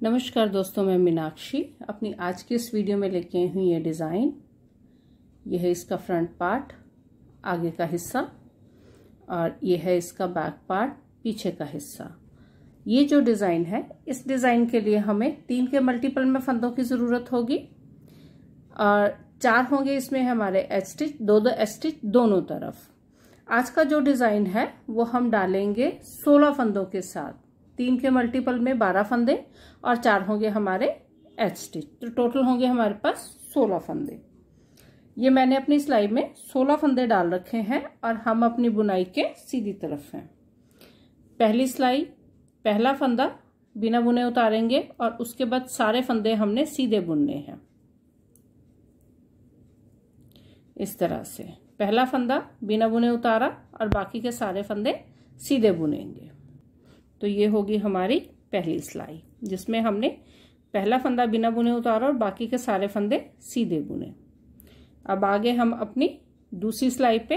नमस्कार दोस्तों, मैं मीनाक्षी अपनी आज की इस वीडियो में लेके आई हूँ ये डिज़ाइन। यह है इसका फ्रंट पार्ट, आगे का हिस्सा, और ये है इसका बैक पार्ट, पीछे का हिस्सा। ये जो डिज़ाइन है, इस डिज़ाइन के लिए हमें 3 के मल्टीपल में फंदों की ज़रूरत होगी और 4 होंगे इसमें हमारे एच स्टिच, 2 एच स्टिच दोनों तरफ। आज का जो डिज़ाइन है वो हम डालेंगे 16 फंदों के साथ। 3 के मल्टीपल में 12 फंदे और 4 होंगे हमारे एच स्टिच, तो टोटल होंगे हमारे पास 16 फंदे। ये मैंने अपनी सिलाई में 16 फंदे डाल रखे हैं और हम अपनी बुनाई के सीधी तरफ हैं। पहली सिलाई, पहला फंदा बिना बुने उतारेंगे और उसके बाद सारे फंदे हमने सीधे बुनने हैं। इस तरह से पहला फंदा बिना बुने उतारा और बाकी के सारे फंदे सीधे बुनेंगे। तो ये होगी हमारी पहली सिलाई, जिसमें हमने पहला फंदा बिना बुने उतारा और बाकी के सारे फंदे सीधे बुने। अब आगे हम अपनी दूसरी सिलाई पे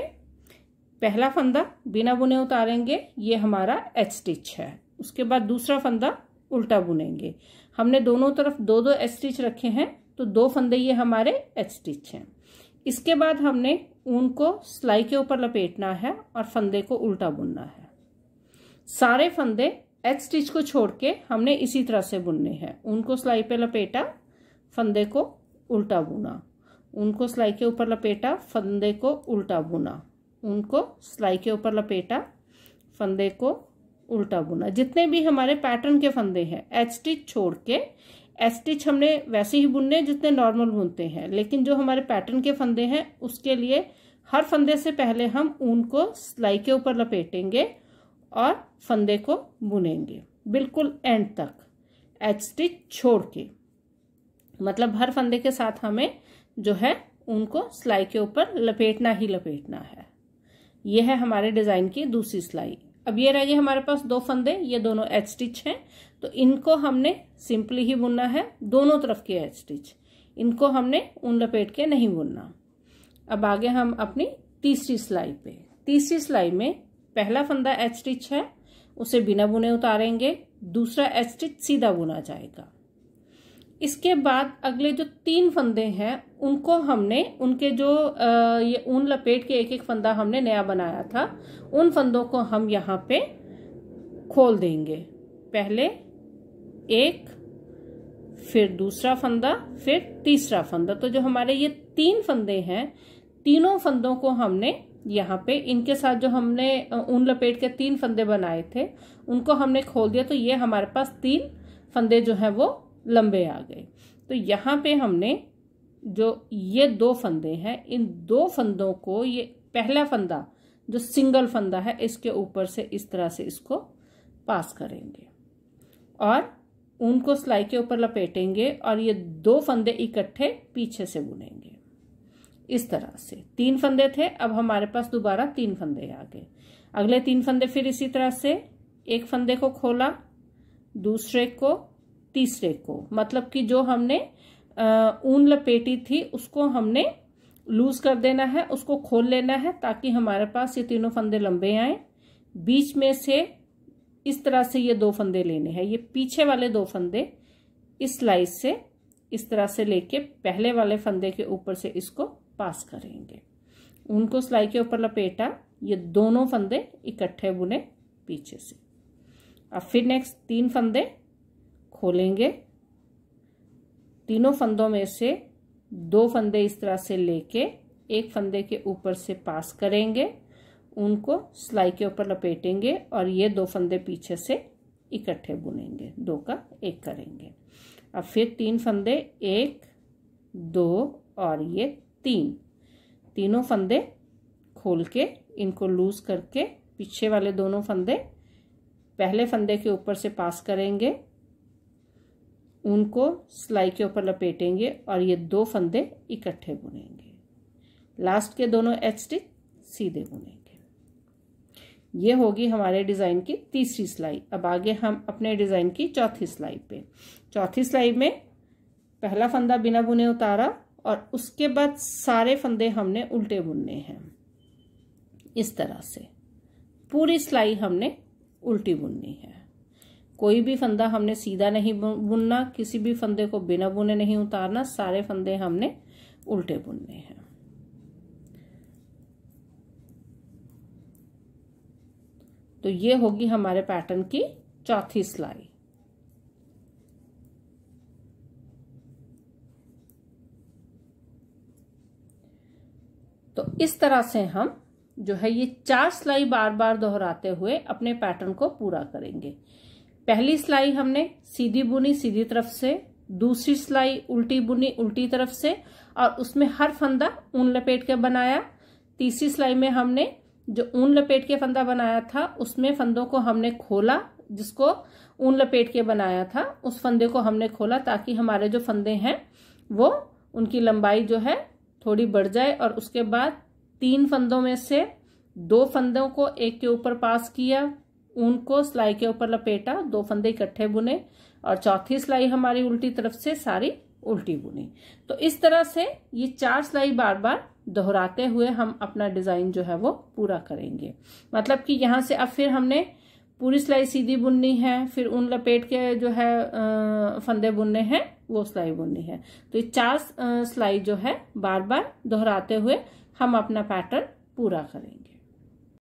पहला फंदा बिना बुने उतारेंगे, ये हमारा एच स्टिच है। उसके बाद दूसरा फंदा उल्टा बुनेंगे। हमने दोनों तरफ 2 एच स्टिच रखे हैं, तो 2 फंदे ये हमारे एच स्टिच हैं। इसके बाद हमने ऊन को सिलाई के ऊपर लपेटना है और फंदे को उल्टा बुनना है। सारे फंदे एच स्टिच को छोड़ के हमने इसी तरह से बुनने हैं। ऊन को सिलाई पे लपेटा, फंदे को उल्टा बुना, ऊन को सिलाई के ऊपर लपेटा, फंदे को उल्टा बुना, ऊन को सिलाई के ऊपर लपेटा, फंदे को उल्टा बुना। जितने भी हमारे पैटर्न के फंदे हैं एच स्टिच छोड़ के, एच स्टिच हमने वैसे ही बुनने जितने नॉर्मल बुनते हैं, लेकिन जो हमारे पैटर्न के फंदे हैं उसके लिए हर फंदे से पहले हम ऊन को सिलाई के ऊपर लपेटेंगे और फंदे को बुनेंगे बिल्कुल एंड तक एच स्टिच छोड़ के। मतलब हर फंदे के साथ हमें जो है ऊन को सिलाई के ऊपर लपेटना ही लपेटना है। यह है हमारे डिजाइन की दूसरी सिलाई। अब ये रह गए हमारे पास 2 फंदे, ये दोनों एच स्टिच हैं, तो इनको हमने सिंपली ही बुनना है, दोनों तरफ के एच स्टिच। इनको हमने ऊन लपेट के नहीं बुनना। अब आगे हम अपनी तीसरी सिलाई पे। तीसरी सिलाई में पहला फंदा एच स्टिच है, उसे बिना बुने उतारेंगे, दूसरा एच स्टिच सीधा बुना जाएगा। इसके बाद अगले जो 3 फंदे हैं उनको हमने उनके जो ये ऊन लपेट के एक फंदा हमने नया बनाया था, उन फंदों को हम यहाँ पे खोल देंगे। पहले एक, फिर दूसरा फंदा, फिर तीसरा फंदा। तो जो हमारे ये 3 फंदे हैं, तीनों फंदों को हमने यहाँ पे इनके साथ जो हमने ऊन लपेट के 3 फंदे बनाए थे उनको हमने खोल दिया। तो ये हमारे पास 3 फंदे जो है वो लंबे आ गए। तो यहाँ पे हमने जो ये 2 फंदे हैं, इन 2 फंदों को, ये पहला फंदा जो सिंगल फंदा है, इसके ऊपर से इस तरह से इसको पास करेंगे और ऊन को सिलाई के ऊपर लपेटेंगे और ये 2 फंदे इकट्ठे पीछे से बुनेंगे। इस तरह से 3 फंदे थे, अब हमारे पास दोबारा 3 फंदे आ गए। अगले 3 फंदे फिर इसी तरह से, एक फंदे को खोला, दूसरे को, तीसरे को, मतलब कि जो हमने ऊन लपेटी थी उसको हमने लूज कर देना है, उसको खोल लेना है ताकि हमारे पास ये तीनों फंदे लंबे आए। बीच में से इस तरह से ये 2 फंदे लेने हैं। ये पीछे वाले 2 फंदे इस सिलाई से इस तरह से लेके पहले वाले फंदे के ऊपर से इसको पास करेंगे। उनको सिलाई के ऊपर लपेटा, ये दोनों फंदे इकट्ठे बुने पीछे से। अब फिर नेक्स्ट 3 फंदे खोलेंगे, तीनों फंदों में से 2 फंदे इस तरह से लेके एक फंदे के ऊपर से पास करेंगे, उनको सिलाई के ऊपर लपेटेंगे और ये 2 फंदे पीछे से इकट्ठे बुनेंगे, 2 का 1 करेंगे। अब फिर 3 फंदे, 1, 2 और ये 3, तीनों फंदे खोल के इनको लूज करके पीछे वाले दोनों फंदे पहले फंदे के ऊपर से पास करेंगे, उनको सिलाई के ऊपर लपेटेंगे और ये 2 फंदे इकट्ठे बुनेंगे। लास्ट के दोनों एच स्टिच सीधे बुनेंगे। ये होगी हमारे डिजाइन की तीसरी सिलाई। अब आगे हम अपने डिजाइन की चौथी सिलाई पे। चौथी सिलाई में पहला फंदा बिना बुने उतारा और उसके बाद सारे फंदे हमने उल्टे बुनने हैं। इस तरह से पूरी सिलाई हमने उल्टी बुननी है। कोई भी फंदा हमने सीधा नहीं बुनना, किसी भी फंदे को बिना बुने नहीं उतारना, सारे फंदे हमने उल्टे बुनने हैं। तो ये होगी हमारे पैटर्न की चौथी सिलाई। तो इस तरह से हम जो है ये 4 सिलाई बार बार दोहराते हुए अपने पैटर्न को पूरा करेंगे। पहली सिलाई हमने सीधी बुनी सीधी तरफ से, दूसरी सिलाई उल्टी बुनी उल्टी तरफ से और उसमें हर फंदा ऊन लपेट के बनाया। तीसरी सिलाई में हमने जो ऊन लपेट के फंदा बनाया था उसमें फंदों को हमने खोला, जिसको ऊन लपेट के बनाया था उस फंदे को हमने खोला ताकि हमारे जो फंदे हैं वो उनकी लंबाई जो है थोड़ी बढ़ जाए। और उसके बाद 3 फंदों में से 2 फंदों को एक के ऊपर पास किया, ऊन को सिलाई के ऊपर लपेटा, 2 फंदे इकट्ठे बुने और चौथी सिलाई हमारी उल्टी तरफ से सारी उल्टी बुनी। तो इस तरह से ये 4 सिलाई बार बार दोहराते हुए हम अपना डिजाइन जो है वो पूरा करेंगे। मतलब कि यहाँ से अब फिर हमने पूरी सिलाई सीधी बुननी है, फिर ऊन लपेट के जो है फंदे बुनने हैं, वो सिलाई बुननी है। तो ये 4 सिलाई जो है बार बार दोहराते हुए हम अपना पैटर्न पूरा करेंगे।